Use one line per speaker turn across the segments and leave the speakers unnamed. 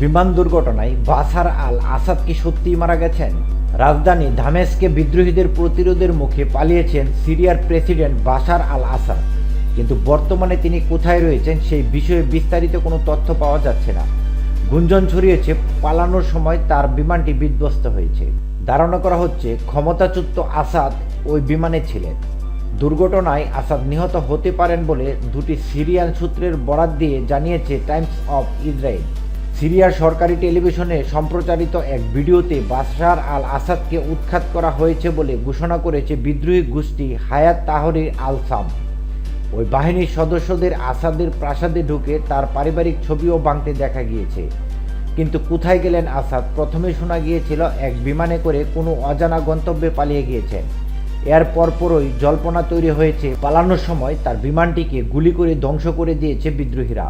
বিমান দুর্ঘটনায় বাশার আল আসাদ কি সত্যিই মারা গেছেন? রাজধানী দামেস্কে বিদ্রোহীদের প্রতিরোধের মুখে পালিয়েছেন সিরিয়ার প্রেসিডেন্ট বাশার আল আসাদ, কিন্তু বর্তমানে তিনি কোথায় রয়েছেন সেই বিষয়ে বিস্তারিত কোনো তথ্য পাওয়া যাচ্ছে না। গুঞ্জন ছড়িয়েছে পালানোর সময় তার বিমানটি বিধ্বস্ত হয়েছে। ধারণা করা হচ্ছে ক্ষমতাচ্যুত আসাদ ওই বিমানে ছিলেন। দুর্ঘটনায় আসাদ নিহত হতে পারেন বলে দুটি সিরিয়ান সূত্রের বরাত দিয়ে জানিয়েছে টাইমস অফ ইসরায়েল। সিরিয়ার সরকারি টেলিভিশনে সম্প্রচারিত এক ভিডিওতে বাশার আল আসাদকে উৎখাত করা হয়েছে বলে ঘোষণা করেছে বিদ্রোহী গোষ্ঠী হায়াত তাহরির আল শাম। ওই বাহিনীর সদস্যদের আসাদের প্রাসাদে ঢুকে তার পারিবারিক ছবিও ভাঙতে দেখা গিয়েছে। কিন্তু কোথায় গেলেন আসাদ? প্রথমে শোনা গিয়েছিল এক বিমানে করে কোনো অজানা গন্তব্যে পালিয়ে গিয়েছেন। এর পরপরই জল্পনা তৈরি হয়েছে পালানোর সময় তার বিমানটিকে গুলি করে ধ্বংস করে দিয়েছে বিদ্রোহীরা।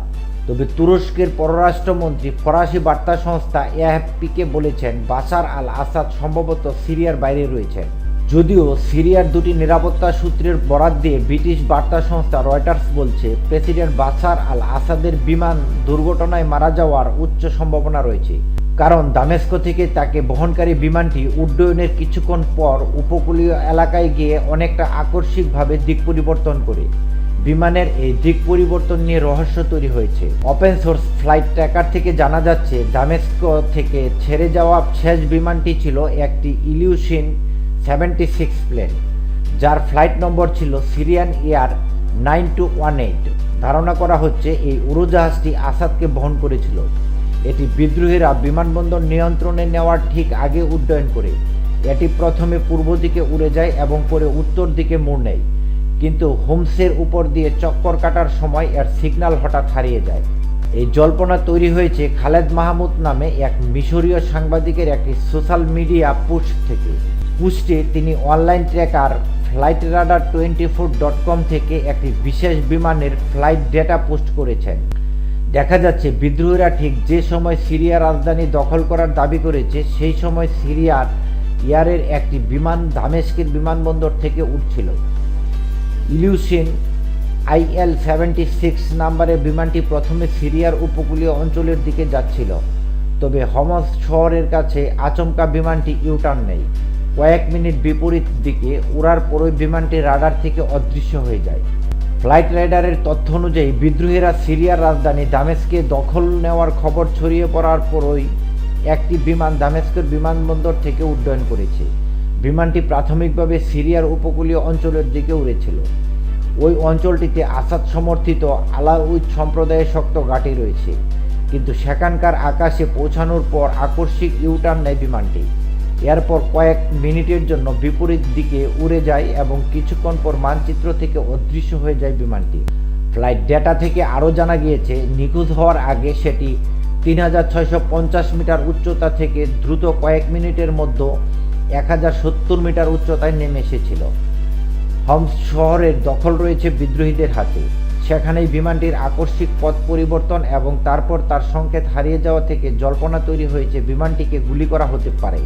তবে তুরস্কের পররাষ্ট্রমন্ত্রী ফরাসি বার্তা সংস্থা এএফপিকে বলেছেন বাশার আল আসাদ সম্ভবত সিরিয়ার বাইরে রয়েছেন। যদিও সিরিয়ার দুটি নিরাপত্তা সূত্রের বরাত দিয়ে ব্রিটিশ বার্তা সংস্থা রয়টার্স বলছে প্রেসিডেন্ট বাশার আল আসাদের বিমান দুর্ঘটনায় মারা যাওয়ার উচ্চ সম্ভাবনা রয়েছে, কারণ দামেস্ক থেকে তাকে বহনকারী বিমানটি উড্ডয়নের কিছুক্ষণ পর উপকূলীয় এলাকায় গিয়ে অনেকটা আকস্মিকভাবে দিক পরিবর্তন করে। বিমানের এই দিক পরিবর্তন নিয়ে রহস্য তৈরি হয়েছে। ওপেন সোর্স ফ্লাইট ট্র্যাকার থেকে জানা যাচ্ছে দামেস্ক থেকে ছেড়ে যাওয়া শেষ বিমানটি ছিল একটি ইলিউশিন 76 প্লেন, যার ফ্লাইট নম্বর ছিল সিরিয়ান এয়ার 9218। ধারণা করা হচ্ছে এই উড়োজাহাজটি আসাদকে বহন করেছিল। এটি বিদ্রোহীরা বিমানবন্দর নিয়ন্ত্রণে নেওয়ার ঠিক আগে উড্ডয়ন করে। এটি প্রথমে পূর্ব দিকে উড়ে যায় এবং পরে উত্তর দিকে মোড় নেয়, কিন্তু হোমসের উপর দিয়ে চক্কর কাটার সময় এর সিগন্যাল হঠাৎ হারিয়ে যায়। এই জল্পনা তৈরি হয়েছে খালেদ মাহমুদ নামে এক মিশরীয় সাংবাদিকের একটি সোশ্যাল মিডিয়া পোস্ট থেকে। পোস্টে তিনি অনলাইন ট্র্যাকার flightradar24.com থেকে একটি বিশেষ বিমানের ফ্লাইট ডেটা পোস্ট করেছেন। দেখা যাচ্ছে বিদ্রোহীরা ঠিক যে সময় সিরিয়ার রাজধানী দখল করার দাবি করেছে সেই সময় সিরিয়ার এয়ারের একটি বিমান দামেস্কের বিমানবন্দর থেকে উঠছিল। ইলিউশিন IL-76 নাম্বারের বিমানটি প্রথমে সিরিয়ার উপকূলীয় অঞ্চলের দিকে যাচ্ছিল, তবে হমস শহরের কাছে আচমকা বিমানটি ইউটার্ন নেয়। কয়েক মিনিট বিপরীত দিকে উড়ার পরই বিমানটি রাডার থেকে অদৃশ্য হয়ে যায়। ফ্লাইট রাইডারের তথ্য অনুযায়ী বিদ্রোহীরা সিরিয়ার রাজধানী দামেস্কে দখল নেওয়ার খবর ছড়িয়ে পড়ার পরই একটি বিমান দামেস্কের বিমানবন্দর থেকে উড্ডয়ন করেছে। বিমানটি প্রাথমিকভাবে সিরিয়ার উপকূলীয় অঞ্চলের দিকে উড়েছিল। ওই অঞ্চলটিতে আসাদ সমর্থিত আলাউইদ সম্প্রদায়ের শক্ত ঘাঁটি রয়েছে, কিন্তু সেখানকার আকাশে পৌঁছানোর পর আকস্মিক ইউটার্ন নেয় বিমানটি। এরপর কয়েক মিনিটের জন্য বিপরীত দিকে উড়ে যায় এবং কিছুক্ষণ পর মানচিত্র থেকে অদৃশ্য হয়ে যায় বিমানটি। ফ্লাইট ডেটা থেকে আরও জানা গিয়েছে নিখোঁজ হওয়ার আগে সেটি 3650 মিটার উচ্চতা থেকে দ্রুত কয়েক মিনিটের মধ্যে 1070 মিটার উচ্চতায় নেমে এসেছিল। হমস শহরের দখল রয়েছে বিদ্রোহীদের হাতে। সেখানেই বিমানটির আকস্মিক পথ পরিবর্তন এবং তারপর তার সংকেত হারিয়ে যাওয়া থেকে জল্পনা তৈরি হয়েছে বিমানটিকে গুলি করা হতে পারে।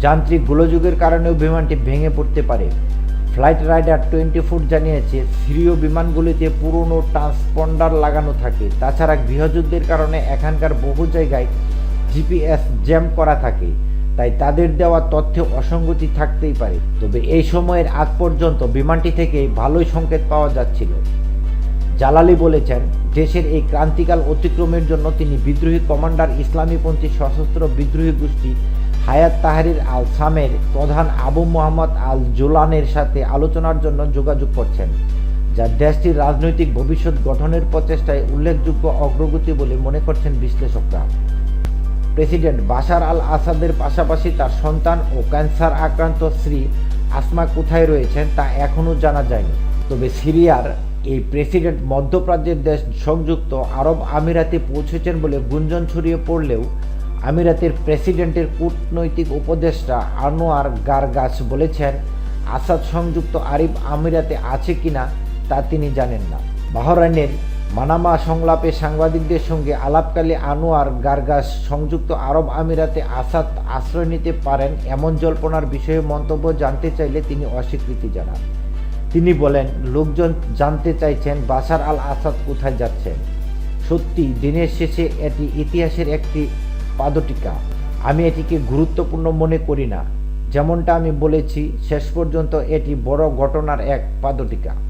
যান্ত্রিক গোলযোগের কারণেও বিমানটি ভেঙে পড়তে পারে। ফ্লাইট রাইডার 24 জানিয়েছে সিরীয় বিমানগুলিতে পুরনো ট্রান্সপন্ডার লাগানো থাকে। তাছাড়া গৃহযুদ্ধের কারণে এখানকার বহু জায়গায় GPS জ্যাম করা থাকে, তাই তাদের দেওয়া তথ্যে অসঙ্গতি থাকতেই পারে। তবে এই সময়ের আগ পর্যন্ত বিমানটি থেকে ভালোই সংকেত পাওয়া যাচ্ছিল। জালালি বলেছেন দেশের এই ক্রান্তিকাল অতিক্রমের জন্য তিনি বিদ্রোহী কমান্ডার ইসলামীপন্থী সশস্ত্র বিদ্রোহী গোষ্ঠী হায়াত তাহরির আল শামের প্রধান আবু মোহাম্মদ আল জোলানের সাথে আলোচনার জন্য যোগাযোগ করছেন, যা দেশটির রাজনৈতিক ভবিষ্যৎ গঠনের প্রচেষ্টায় উল্লেখযোগ্য অগ্রগতি বলে মনে করছেন বিশ্লেষকরা। প্রেসিডেন্ট বাশার আল আসাদের পাশাপাশি তার সন্তান ও ক্যান্সার আক্রান্ত স্ত্রী আসমা কোথায় রয়েছেন তা এখনও জানা যায়নি। তবে সিরিয়ার এই প্রেসিডেন্ট মধ্যপ্রাচ্যের দেশ সংযুক্ত আরব আমিরাতে পৌঁছেছেন বলে গুঞ্জন ছড়িয়ে পড়লেও আমিরাতের প্রেসিডেন্টের কূটনৈতিক উপদেষ্টা আনোয়ার গারগাস বলেছেন আসাদ সংযুক্ত আরব আমিরাতে আছে কিনা তা তিনি জানেন না। বাহরাইনের মানামা সংলাপে সাংবাদিকদের সঙ্গে আলাপকালে আনোয়ার গারগাস সংযুক্ত আরব আমিরাতে আসাদ আশ্রয় নিতে পারেন এমন জল্পনার বিষয়ে মন্তব্য জানতে চাইলে তিনি অস্বীকৃতি জানান। তিনি বলেন লোকজন জানতে চাইছেন বাশার আল আসাদ কোথায় যাচ্ছেন। সত্যি দিনের শেষে এটি ইতিহাসের একটি পাদটীকা। আমি এটিকে গুরুত্বপূর্ণ মনে করি না। যেমনটা আমি বলেছি, শেষ পর্যন্ত এটি বড় ঘটনার এক পাদটীকা।